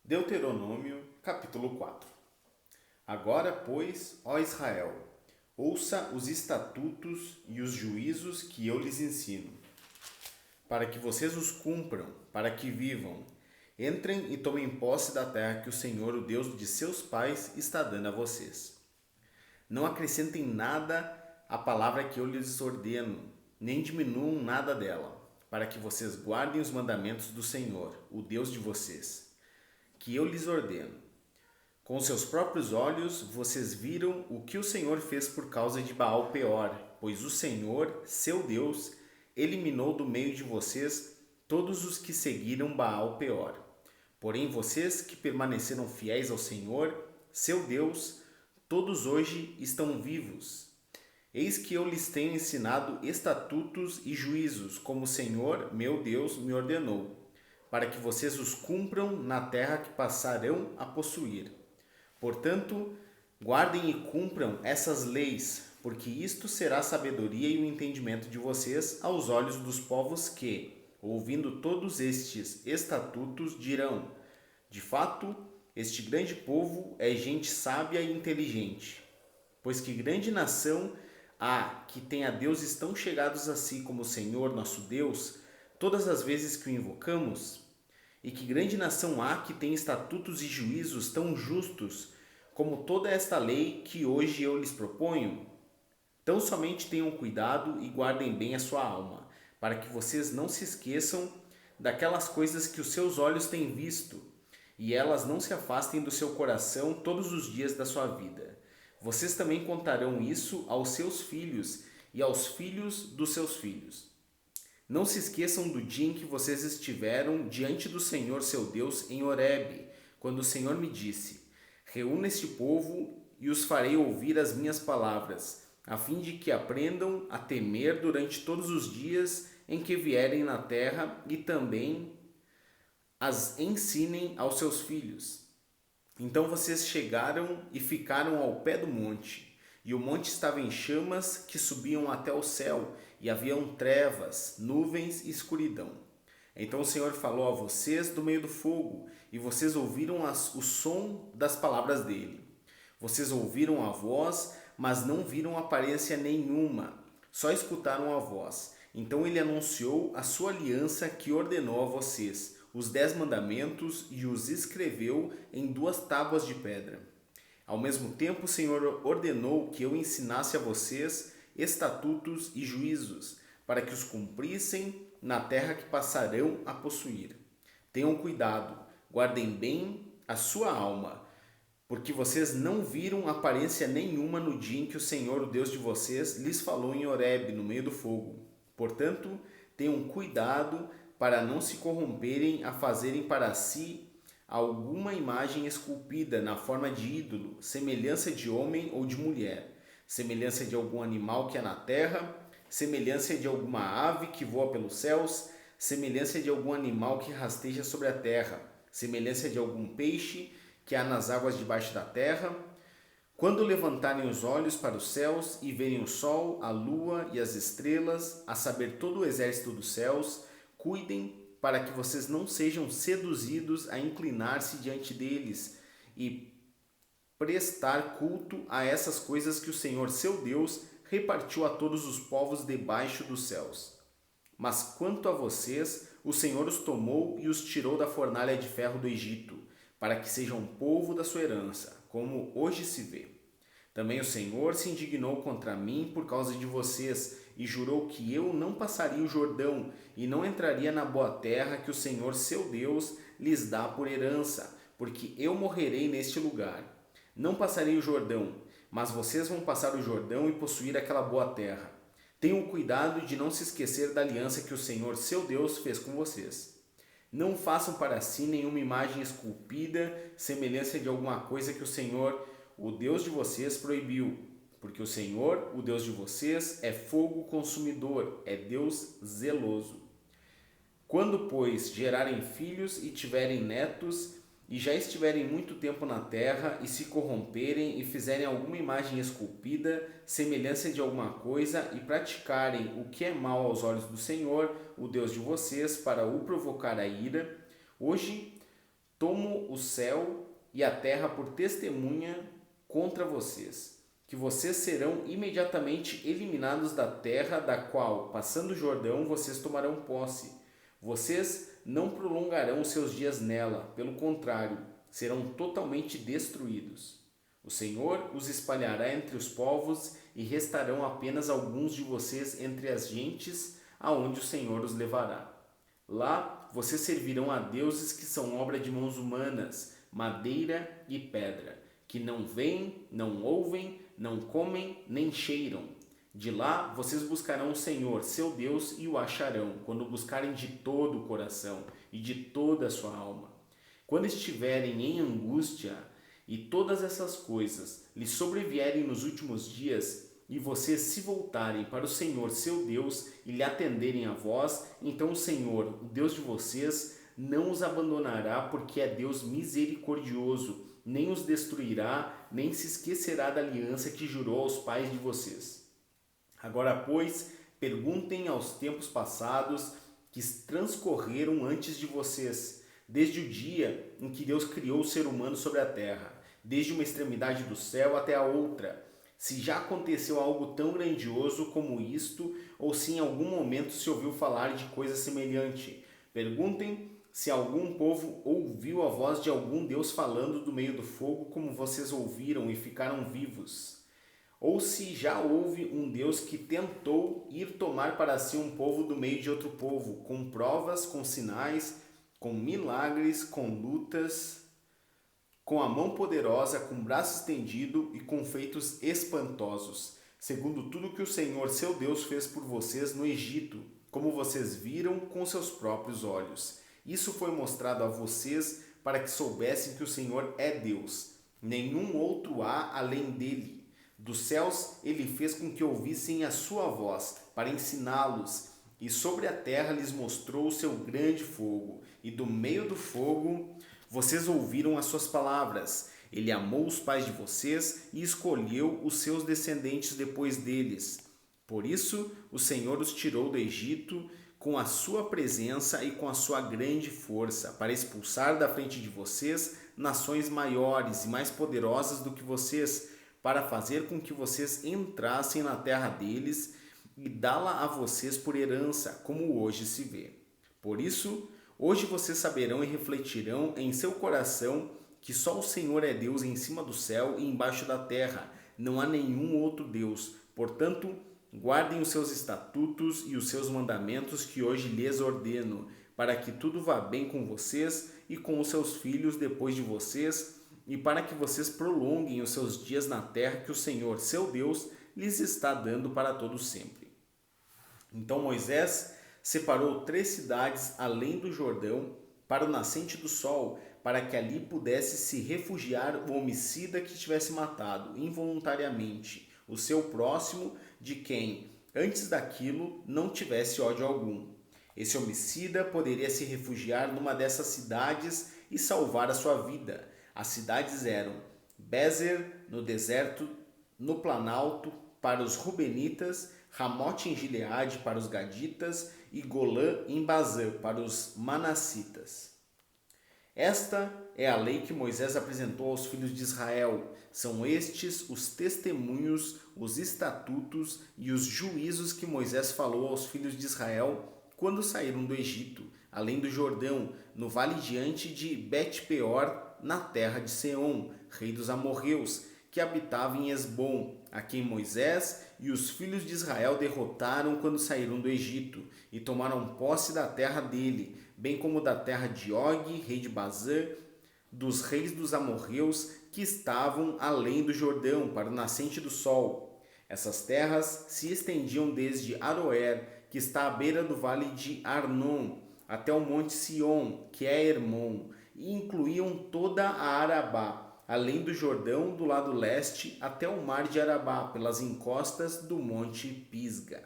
Deuteronômio, capítulo 4. Agora, pois, ó Israel, ouça os estatutos e os juízos que eu lhes ensino, para que vocês os cumpram, para que vivam. Entrem e tomem posse da terra que o Senhor, o Deus de seus pais, está dando a vocês. Não acrescentem nada à palavra que eu lhes ordeno, nem diminuam nada dela, para que vocês guardem os mandamentos do Senhor, o Deus de vocês, que eu lhes ordeno. Com seus próprios olhos vocês viram o que o Senhor fez por causa de Baal-Peor, pois o Senhor, seu Deus, eliminou do meio de vocês todos os que seguiram Baal-Peor. Porém vocês que permaneceram fiéis ao Senhor, seu Deus, todos hoje estão vivos. Eis que eu lhes tenho ensinado estatutos e juízos, como o Senhor, meu Deus, me ordenou, para que vocês os cumpram na terra que passarão a possuir. Portanto, guardem e cumpram essas leis, porque isto será a sabedoria e o entendimento de vocês aos olhos dos povos que, ouvindo todos estes estatutos, dirão: de fato, este grande povo é gente sábia e inteligente. Pois que grande nação há que tem a deuses tão chegados a si como o Senhor, nosso Deus, todas as vezes que o invocamos? E que grande nação há que tem estatutos e juízos tão justos como toda esta lei que hoje eu lhes proponho? Tão somente tenham cuidado e guardem bem a sua alma, para que vocês não se esqueçam daquelas coisas que os seus olhos têm visto, e elas não se afastem do seu coração todos os dias da sua vida. Vocês também contarão isso aos seus filhos e aos filhos dos seus filhos. Não se esqueçam do dia em que vocês estiveram diante do Senhor seu Deus em Horebe, quando o Senhor me disse: reúna este povo e os farei ouvir as minhas palavras, a fim de que aprendam a temer durante todos os dias em que vierem na terra e também as ensinem aos seus filhos. Então vocês chegaram e ficaram ao pé do monte, e o monte estava em chamas que subiam até o céu, e haviam trevas, nuvens e escuridão. Então o Senhor falou a vocês do meio do fogo, e vocês ouviram o som das palavras dele. Vocês ouviram a voz, mas não viram aparência nenhuma, só escutaram a voz. Então ele anunciou a sua aliança que ordenou a vocês, os 10 mandamentos, e os escreveu em 2 tábuas de pedra. Ao mesmo tempo, o Senhor ordenou que eu ensinasse a vocês estatutos e juízos, para que os cumprissem na terra que passarão a possuir. Tenham cuidado, guardem bem a sua alma, porque vocês não viram aparência nenhuma no dia em que o Senhor, o Deus de vocês, lhes falou em Horebe, no meio do fogo. Portanto, tenham cuidado para não se corromperem a fazerem para si alguma imagem esculpida na forma de ídolo, semelhança de homem ou de mulher, semelhança de algum animal que há na terra, semelhança de alguma ave que voa pelos céus, semelhança de algum animal que rasteja sobre a terra, semelhança de algum peixe que há nas águas debaixo da terra. Quando levantarem os olhos para os céus e verem o sol, a lua e as estrelas, a saber todo o exército dos céus, cuidem para que vocês não sejam seduzidos a inclinar-se diante deles e prestar culto a essas coisas que o Senhor, seu Deus, repartiu a todos os povos debaixo dos céus. Mas quanto a vocês, o Senhor os tomou e os tirou da fornalha de ferro do Egito, para que sejam povo da sua herança, como hoje se vê. Também o Senhor se indignou contra mim por causa de vocês e jurou que eu não passaria o Jordão e não entraria na boa terra que o Senhor, seu Deus, lhes dá por herança, porque eu morrerei neste lugar. Não passarei o Jordão, mas vocês vão passar o Jordão e possuir aquela boa terra. Tenham cuidado de não se esquecer da aliança que o Senhor, seu Deus, fez com vocês. Não façam para si nenhuma imagem esculpida, semelhança de alguma coisa que o Senhor, o Deus de vocês, proibiu, porque o Senhor, o Deus de vocês, é fogo consumidor, é Deus zeloso. Quando, pois, gerarem filhos e tiverem netos, e já estiverem muito tempo na terra, e se corromperem e fizerem alguma imagem esculpida, semelhança de alguma coisa, e praticarem o que é mal aos olhos do Senhor, o Deus de vocês, para o provocar a ira, hoje Tomo o céu e a terra por testemunha contra vocês, que vocês serão imediatamente eliminados da terra da qual, passando o Jordão, vocês tomarão posse. Vocês não prolongarão seus dias nela, pelo contrário, serão totalmente destruídos. O Senhor os espalhará entre os povos e restarão apenas alguns de vocês entre as gentes aonde o Senhor os levará. Lá vocês servirão a deuses que são obra de mãos humanas, madeira e pedra, que não veem, não ouvem, não comem, nem cheiram. De lá vocês buscarão o Senhor, seu Deus, e o acharão, quando o buscarem de todo o coração e de toda a sua alma. Quando estiverem em angústia e todas essas coisas lhes sobrevierem nos últimos dias, e vocês se voltarem para o Senhor, seu Deus, e lhe atenderem a vós, então o Senhor, o Deus de vocês, não os abandonará, porque é Deus misericordioso, nem os destruirá, nem se esquecerá da aliança que jurou aos pais de vocês. Agora, pois, perguntem aos tempos passados que transcorreram antes de vocês, desde o dia em que Deus criou o ser humano sobre a terra, desde uma extremidade do céu até a outra, se já aconteceu algo tão grandioso como isto, ou se em algum momento se ouviu falar de coisa semelhante. Perguntem se algum povo ouviu a voz de algum Deus falando do meio do fogo, como vocês ouviram e ficaram vivos. Ou se já houve um Deus que tentou ir tomar para si um povo do meio de outro povo, com provas, com sinais, com milagres, com lutas, com a mão poderosa, com o braço estendido e com feitos espantosos, segundo tudo que o Senhor, seu Deus, fez por vocês no Egito, como vocês viram com seus próprios olhos. Isso foi mostrado a vocês para que soubessem que o Senhor é Deus. Nenhum outro há além dele. Dos céus ele fez com que ouvissem a sua voz, para ensiná-los, e sobre a terra lhes mostrou o seu grande fogo, e do meio do fogo vocês ouviram as suas palavras. Ele amou os pais de vocês e escolheu os seus descendentes depois deles. Por isso, o Senhor os tirou do Egito com a sua presença e com a sua grande força, para expulsar da frente de vocês nações maiores e mais poderosas do que vocês, para fazer com que vocês entrassem na terra deles e dá-la a vocês por herança, como hoje se vê. Por isso, hoje vocês saberão e refletirão em seu coração que só o Senhor é Deus em cima do céu e embaixo da terra. Não há nenhum outro Deus. Portanto, guardem os seus estatutos e os seus mandamentos que hoje lhes ordeno, para que tudo vá bem com vocês e com os seus filhos depois de vocês, e para que vocês prolonguem os seus dias na terra que o Senhor, seu Deus, lhes está dando para todo sempre. Então Moisés separou 3 cidades além do Jordão para o nascente do sol, para que ali pudesse se refugiar o homicida que tivesse matado involuntariamente o seu próximo, de quem antes daquilo não tivesse ódio algum. Esse homicida poderia se refugiar numa dessas cidades e salvar a sua vida. As cidades eram Bezer, no deserto, no planalto, para os Rubenitas, Ramote em Gileade para os Gaditas e Golã em Bazã para os Manassitas. Esta é a lei que Moisés apresentou aos filhos de Israel. São estes os testemunhos, os estatutos e os juízos que Moisés falou aos filhos de Israel quando saíram do Egito, além do Jordão, no vale diante de Bet-peor, na terra de Seom, rei dos amorreus, que habitava em Esbom, a quem Moisés e os filhos de Israel derrotaram quando saíram do Egito, e tomaram posse da terra dele, bem como da terra de Og, rei de Bazã, dos reis dos amorreus que estavam além do Jordão, para o nascente do sol. Essas terras se estendiam desde Aroer, que está à beira do vale de Arnon, até o monte Sion, que é Hermon, e incluíam toda a Arabá, além do Jordão do lado leste até o mar de Arabá, pelas encostas do monte Pisga.